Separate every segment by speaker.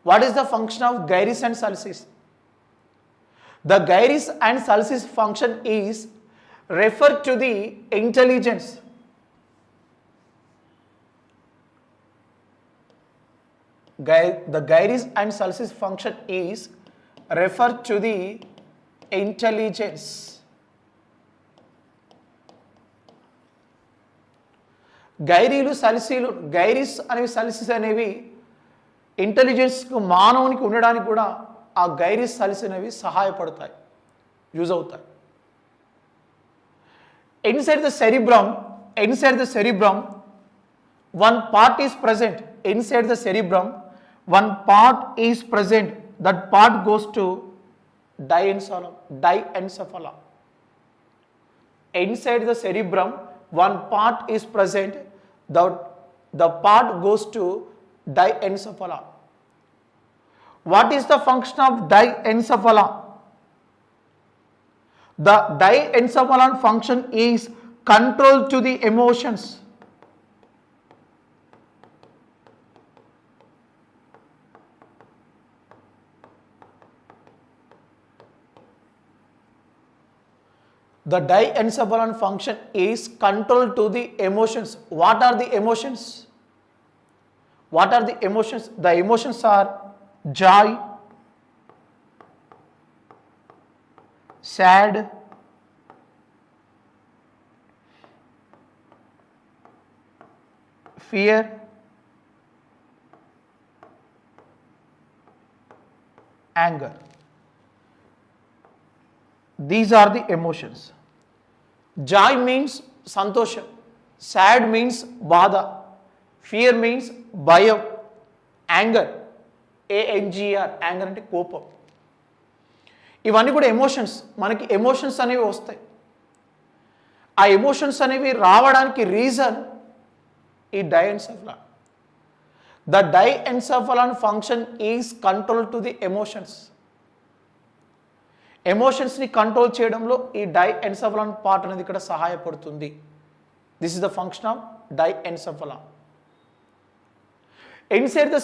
Speaker 1: What is the function of gyrus and sulcis? The gyrus and sulcis function is refer to the intelligence. The gyrus and sulcis function is refer to the intelligence. గైరీలు సలిసీలు, గైరిస్ అనేవి సలిసిస్ అనేవి ఇంటెలిజెన్స్కు మానవునికి ఉండడానికి కూడా ఆ గైరిస్ సలిస్ అనేవి సహాయపడతాయి, use అవుతాయి. Inside the cerebrum one part is present. Inside the cerebrum one part is present. That part goes to diencephala. Inside the cerebrum one part is present. The part goes to diencephala. What is the function of diencephala? The diencephalan function is control to the emotions. The diencephalan function is control to the emotions. What are the emotions? What are the emotions? The emotions are joy, sad, fear, anger. These are the emotions. Joy means సంతోషం, sad means బాధ, fear means భయం, anger ANGR, anger అంటే కోపం. ఇవన్నీ కూడా emotions. మనకి emotions అనేవి వస్తాయి. ఆ ఎమోషన్స్ అనేవి రావడానికి రీజన్ ఈ diencephalon. The diencephalon function is control to the emotions. ఎమోషన్స్ని కంట్రోల్ చేయడంలో ఈ డైఎన్సెఫలాన్ పార్ట్ అనేది ఇక్కడ సహాయపడుతుంది. This is the function of diencephalon. Inside the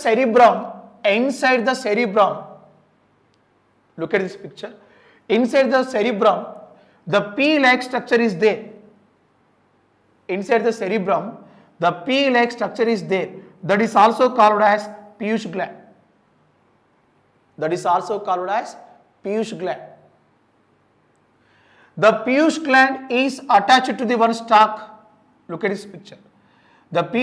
Speaker 1: cerebrum, look at this picture. Inside the cerebrum the pea-like structure is there. Inside the cerebrum the pea-like structure is there. That is also called as Peyush gland. That is also called as Peyush gland. The Peyush gland is attached to the one stalk. Look at this picture. The